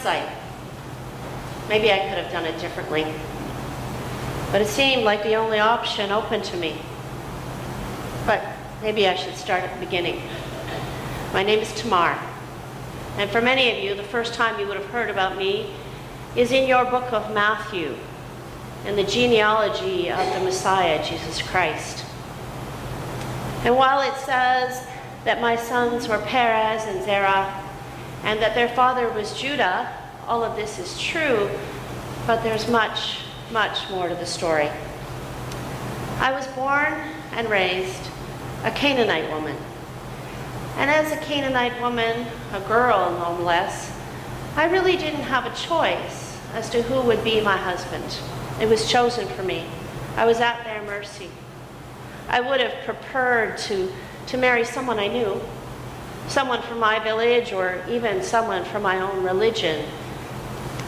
hindsight, maybe I could have done it differently. But it seemed like the only option open to me. But maybe I should start at the beginning. My name is Tamar. And for many of you, the first time you would have heard about me is in your book of Matthew, in the genealogy of the Messiah, Jesus Christ. And while it says that my sons were Perez and Zerah, and that their father was Judah, all of this is true, but there's much, much more to the story. I was born and raised a Canaanite woman. And as a Canaanite woman, a girl no less, I really didn't have a choice as to who would be my husband. It was chosen for me. I was at their mercy. I would have preferred to marry someone I knew, someone from my village or even someone from my own religion.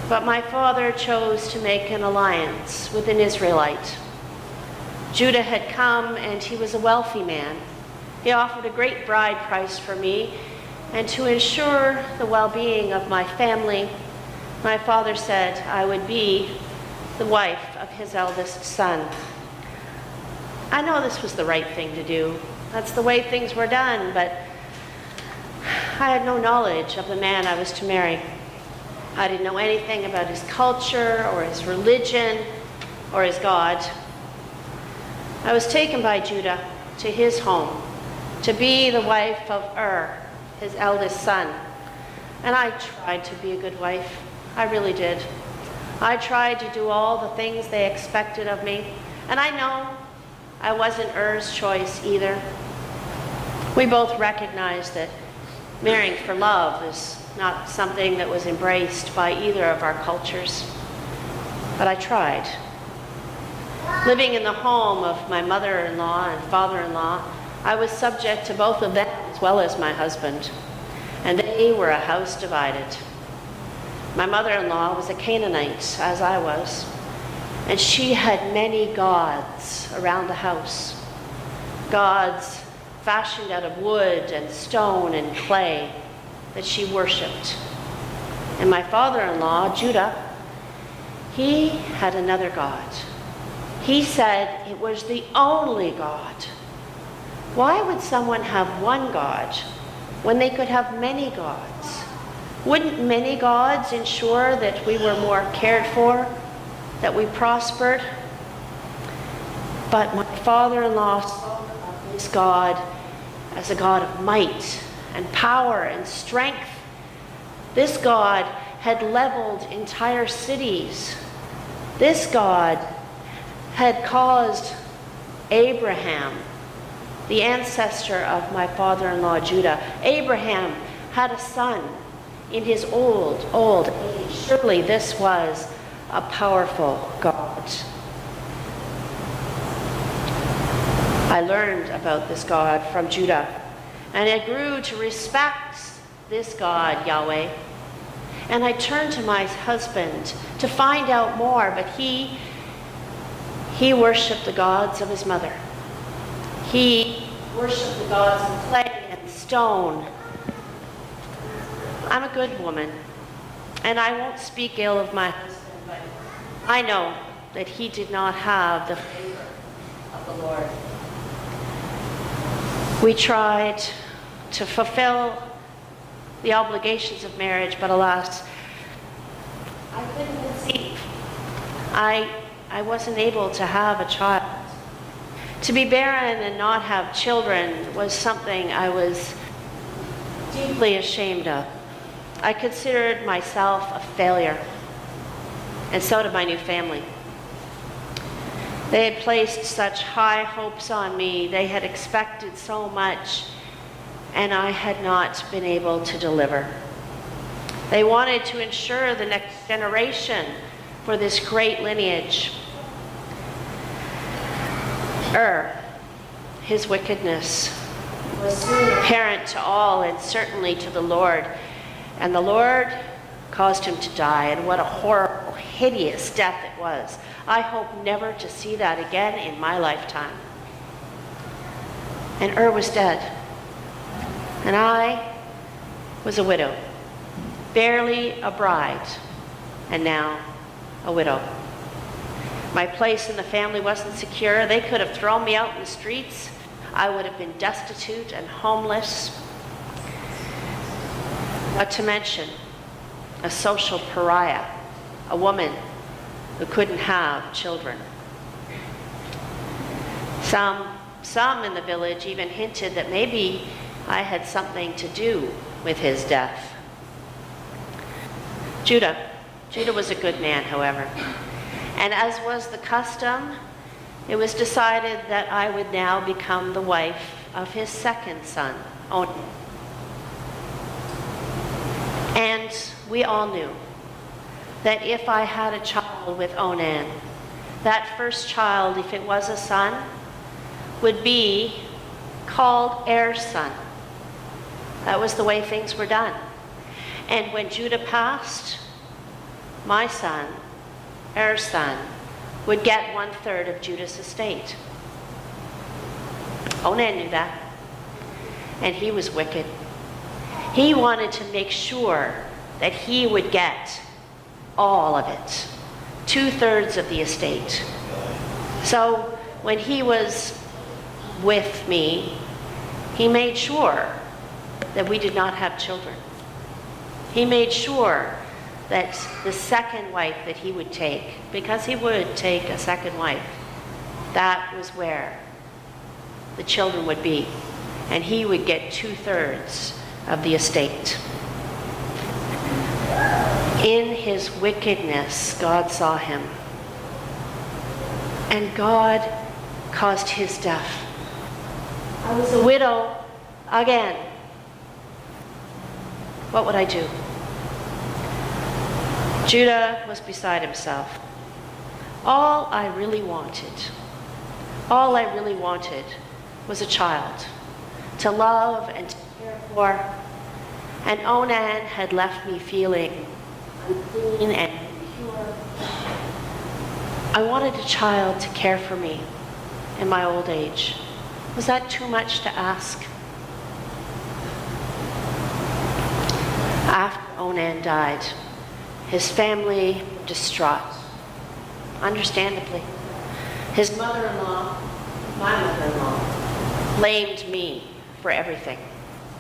But my father chose to make an alliance with an Israelite. Judah had come and he was a wealthy man. He offered a great bride price for me, and to ensure the well-being of my family, my father said I would be the wife of his eldest son. I know this was the right thing to do. That's the way things were done, but I had no knowledge of the man I was to marry. I didn't know anything about his culture or his religion or his God. I was taken by Judah to his home to be the wife of his eldest son. And I tried to be a good wife. I really did. I tried to do all the things they expected of me. And I know I wasn't choice either. We both recognized that marrying for love is not something that was embraced by either of our cultures. But I tried. Living in the home of my mother-in-law and father-in-law, I was subject to both of them as well as my husband, and they were a house divided. My mother-in-law was a Canaanite, as I was, and she had many gods around the house, gods fashioned out of wood and stone and clay that she worshipped. And my father-in-law, Judah, he had another God. He said it was the only God. Why would someone have one God when they could have many gods? Wouldn't many gods ensure that we were more cared for, that we prospered? But my father-in-law spoke of this God as a God of might and power and strength. This God had leveled entire cities. This God had caused Abraham, the ancestor of my father-in-law Judah. Abraham had a son in his old age. Surely this was a powerful God. I learned about this God from Judah, and I grew to respect this God, Yahweh. And I turned to my husband to find out more, but he worshipped the gods of his mother. He worshipped the gods of clay and stone. I'm a good woman, and I won't speak ill of my husband, but I know that he did not have the favor of the Lord. We tried to fulfill the obligations of marriage, but alas, I couldn't conceive. I wasn't able to have a child. To be barren and not have children was something I was deeply ashamed of. I considered myself a failure, and so did my new family. They had placed such high hopes on me. They had expected so much, and I had not been able to deliver. They wanted to ensure the next generation for this great lineage. His wickedness was soon apparent to all, and certainly to the Lord. And the Lord caused him to die, and what a horrible, hideous death it was. I hope never to see that again in my lifetime. And was dead, and I was a widow. barely a bride, and now a widow. My place in the family wasn't secure. They could have thrown me out in the streets. I would have been destitute and homeless. Not to mention a social pariah, a woman who couldn't have children. Some in the village even hinted that maybe I had something to do with his death. Judah was a good man, however. And as was the custom, it was decided that I would now become the wife of his second son, Onan. And we all knew that if I had a child with Onan, that first child, if it was a son, would be called Er's son. That was the way things were done. And when Judah passed, my son, Er's son, would get 1/3 of Judah's estate. Onan knew that, and he was wicked. He wanted to make sure that he would get all of it, 2/3 of the estate. So when he was with me, he made sure that we did not have children. He made sure that the second wife that he would take, because he would take a second wife, that was where the children would be, and he would get 2/3 of the estate. In his wickedness, God saw him, and God caused his death. I was a widow again. What would I do? Judah was beside himself. All I really wanted was a child to love and to care for. And Onan had left me feeling unclean and impure. I wanted a child to care for me in my old age. Was that too much to ask? After Onan died, his family distraught, understandably. His mother-in-law, my mother-in-law, blamed me for everything.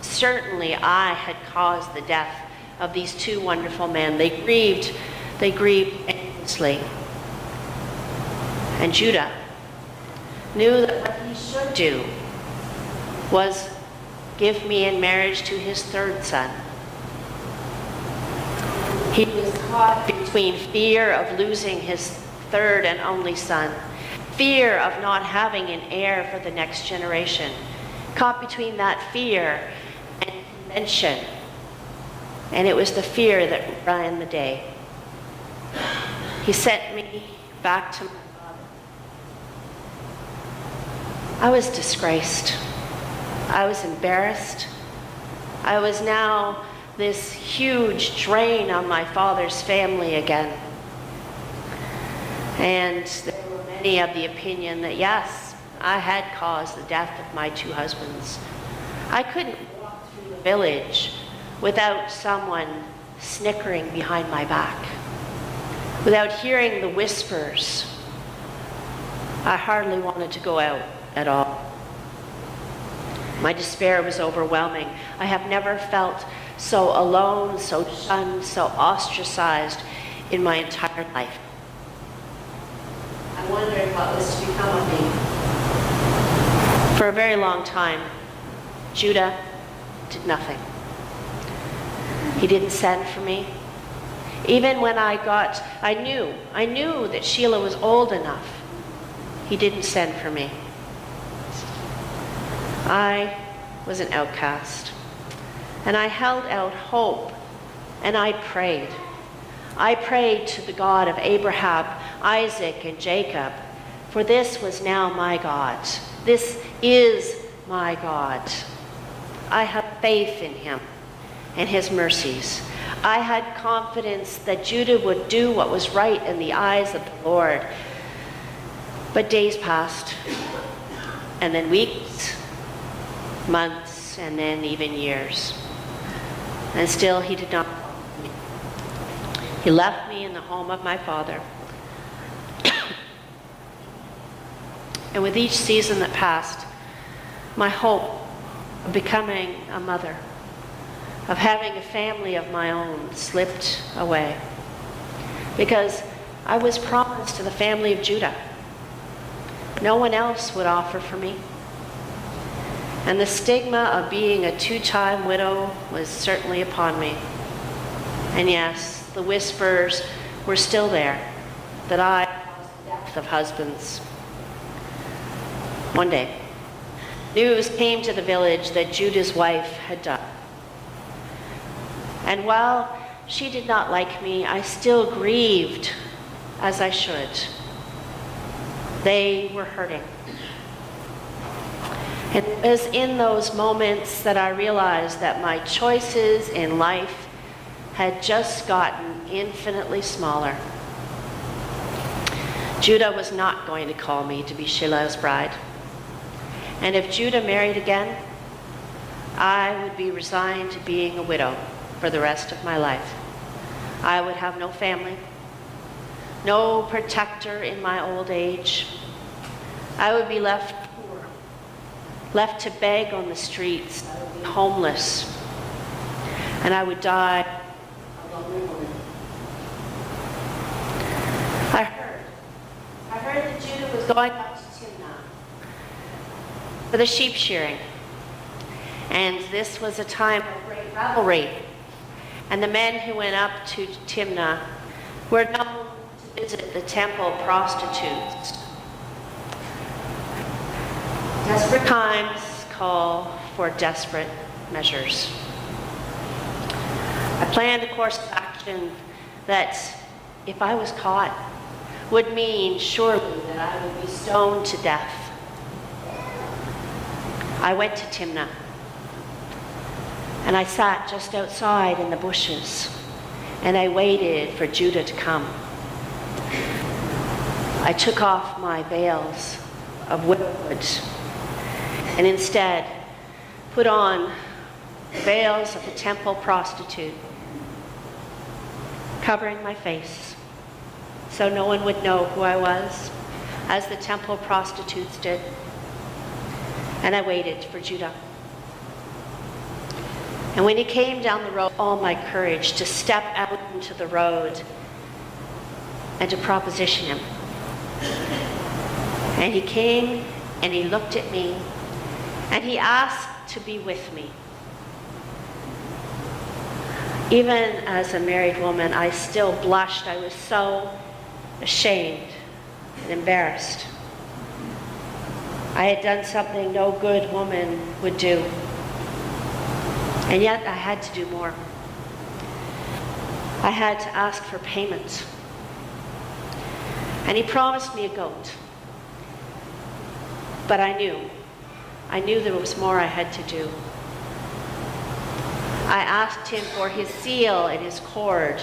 Certainly I had caused the death of these two wonderful men. They grieved endlessly. And Judah knew that what he should do was give me in marriage to his third son. He was caught between fear of losing his third and only son, fear of not having an heir for the next generation, caught between that fear and convention. And it was the fear that ran the day. He sent me back to my father. I was disgraced. I was embarrassed. I was now this huge drain on my father's family again. And there were many of the opinion that yes, I had caused the death of my two husbands. I couldn't walk through the village without someone snickering behind my back, without hearing the whispers. I hardly wanted to go out at all. My despair was overwhelming. I have never felt so alone, so shunned, so ostracized in my entire life. I wondered what was to become of me. For a very long time, Judah did nothing. He didn't send for me. Even when I knew that Sheila was old enough, he didn't send for me. I was an outcast, and I held out hope, and I prayed. I prayed to the God of Abraham, Isaac, and Jacob, for this was now my God. This is my God. I have faith in him and his mercies. I had confidence that Judah would do what was right in the eyes of the Lord. But days passed, and then weeks, months, and then even years. And still he did not call me. He left me in the home of my father. And with each season that passed, my hope of becoming a mother, of having a family of my own, slipped away. Because I was promised to the family of Judah. No one else would offer for me. And the stigma of being a two-time widow was certainly upon me. And yes, the whispers were still there that I was the death of husbands. One day, news came to the village that Judah's wife had died. And while she did not like me, I still grieved as I should. They were hurting. And it was in those moments that I realized that my choices in life had just gotten infinitely smaller. Judah was not going to call me to be Shilah's bride. And if Judah married again, I would be resigned to being a widow for the rest of my life. I would have no family, no protector in my old age. I would be left poor, left to beg on the streets, homeless, and I would die a lonely woman. I heard that Judah was going up to Timnah for the sheep shearing. And this was a time of great revelry. And the men who went up to Timnah were known to visit the temple prostitutes. Desperate times call for desperate measures. I planned a course of action that, if I was caught, would mean surely that I would be stoned to death. I went to Timnah, and I sat just outside in the bushes, and I waited for Judah to come. I took off my veils of widowhood, and instead put on veils of the temple prostitute, covering my face so no one would know who I was, as the temple prostitutes did. And I waited for Judah. And when he came down the road, all my courage to step out into the road and to proposition him. And he came and he looked at me and he asked to be with me. Even as a married woman, I still blushed. I was so ashamed and embarrassed. I had done something no good woman would do. And yet I had to do more. I had to ask for payment. And he promised me a goat. But I knew there was more I had to do. I asked him for his seal and his cord,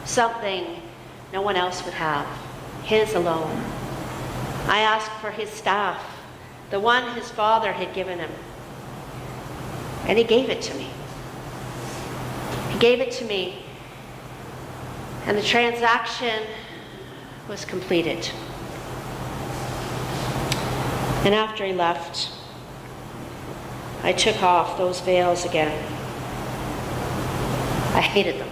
something no one else would have, his alone. I asked for his staff, the one his father had given him. And he gave it to me. He gave it to me, and the transaction was completed. And after he left, I took off those veils again. I hated them.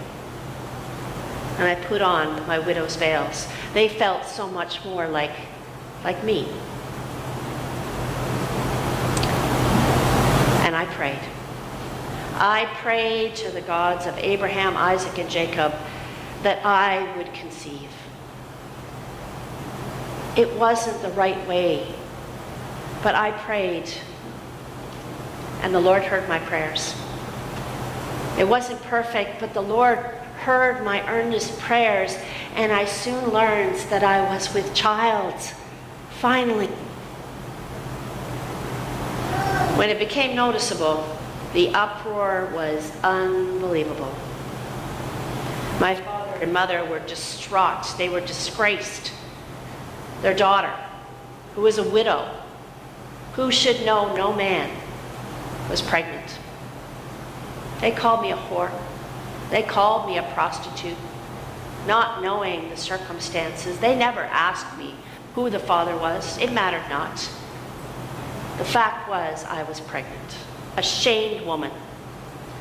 And I put on my widow's veils. They felt so much more like me. And I prayed. I prayed to the gods of Abraham, Isaac, and Jacob that I would conceive. It wasn't the right way, but I prayed, and the Lord heard my prayers. It wasn't perfect, but the Lord heard my earnest prayers, and I soon learned that I was with child, finally. When it became noticeable, the uproar was unbelievable. My father and mother were distraught. They were disgraced. Their daughter, who was a widow, who should know no man, was pregnant. They called me a whore. They called me a prostitute. not knowing the circumstances. They never asked me who the father was. It mattered not. The fact was I was pregnant, a shamed woman.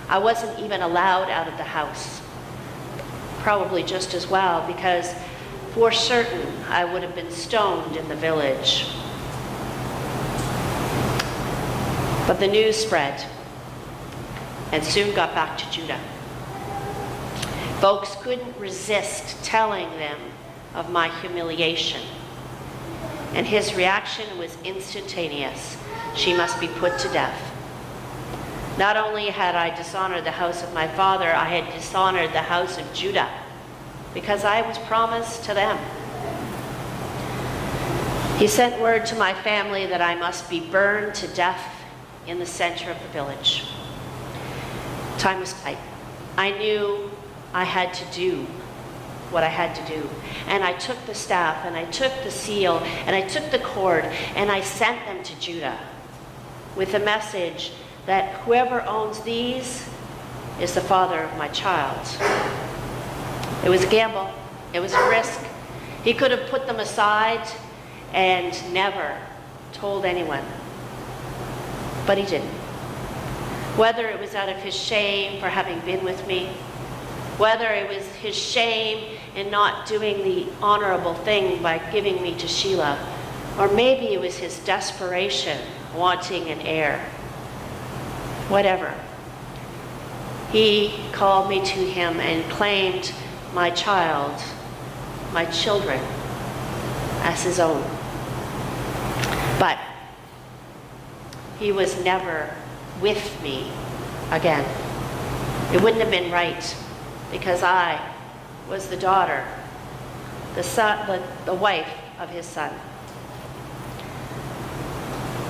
I wasn't even allowed out of the house. Probably just as well, because for certain I would have been stoned in the village. But the news spread and soon got back to Judah. Folks couldn't resist telling them of my humiliation. And his reaction was instantaneous. She must be put to death. Not only had I dishonored the house of my father, I had dishonored the house of Judah, because I was promised to them. He sent word to my family that I must be burned to death in the center of the village. Time was tight. I knew I had to do what I had to do. And I took the staff, and I took the seal, and I took the cord, and I sent them to Judah with the message that whoever owns these is the father of my child. It was a gamble. It was a risk. He could have put them aside and never told anyone. But he didn't. Whether it was out of his shame for having been with me, whether it was his shame in not doing the honorable thing by giving me to Sheila, or maybe it was his desperation wanting an heir. Whatever. He called me to him and claimed my child, my children, as his own. But he was never with me again. It wouldn't have been right, because I was the daughter, the son, the wife of his son.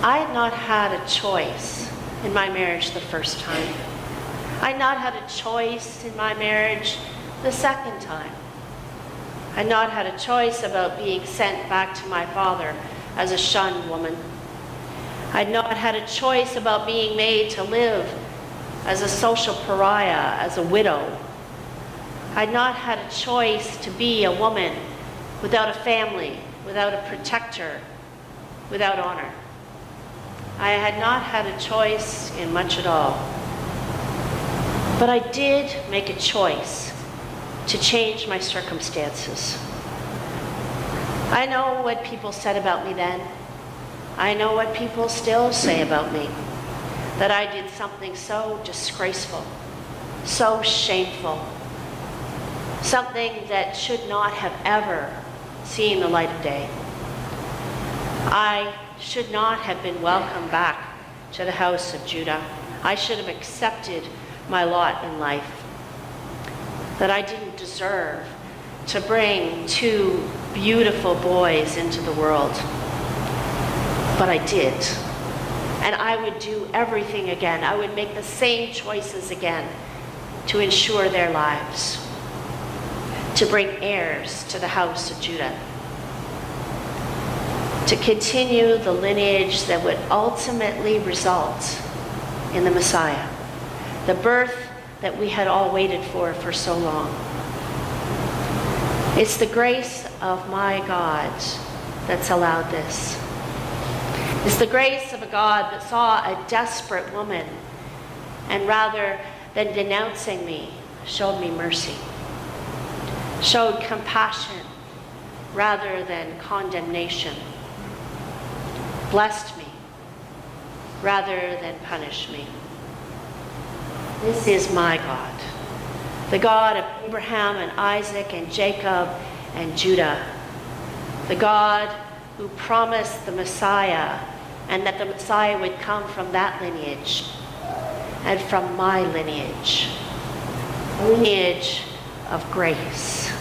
I had not had a choice in my marriage the first time. I had not had a choice in my marriage the second time. I had not had a choice about being sent back to my father as a shunned woman. I had not had a choice about being made to live as a social pariah, as a widow. I had not had a choice to be a woman without a family, without a protector, without honor. I had not had a choice in much at all. But I did make a choice to change my circumstances. I know what people said about me then. I know what people still say about me, that I did something so disgraceful, so shameful, something that should not have ever seen the light of day. I should not have been welcomed back to the house of Judah. I should have accepted my lot in life, that I didn't deserve to bring two beautiful boys into the world. But I did. And I would do everything again. I would make the same choices again to ensure their lives, to bring heirs to the house of Judah, to continue the lineage that would ultimately result in the Messiah, the birth that we had all waited for so long. It's the grace of my God that's allowed this. It's the grace of a God that saw a desperate woman, and rather than denouncing me, showed me mercy, showed compassion rather than condemnation, blessed me rather than punished me. This is my God, the God of Abraham and Isaac and Jacob and Judah, the God who promised the Messiah, and that the Messiah would come from that lineage and from my lineage, a lineage of grace.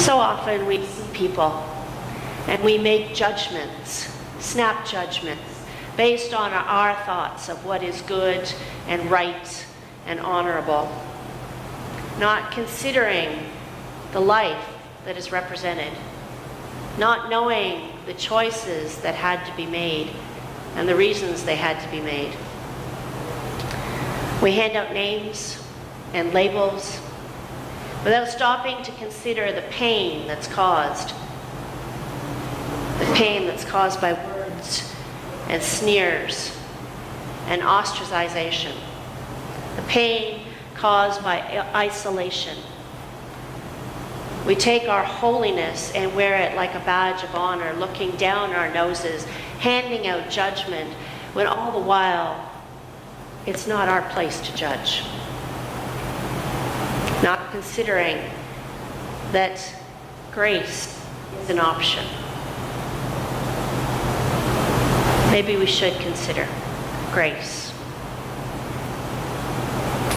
So often we see people and we make judgments, snap judgments, based on our thoughts of what is good and right and honorable, not considering the life that is represented, not knowing the choices that had to be made and the reasons they had to be made. We hand out names and labels without stopping to consider the pain that's caused. The pain that's caused by words and sneers and ostracization. The pain caused by isolation. We take our holiness and wear it like a badge of honor, looking down our noses, handing out judgment, when all the while, it's not our place to judge. Not considering that grace is an option. Maybe we should consider grace.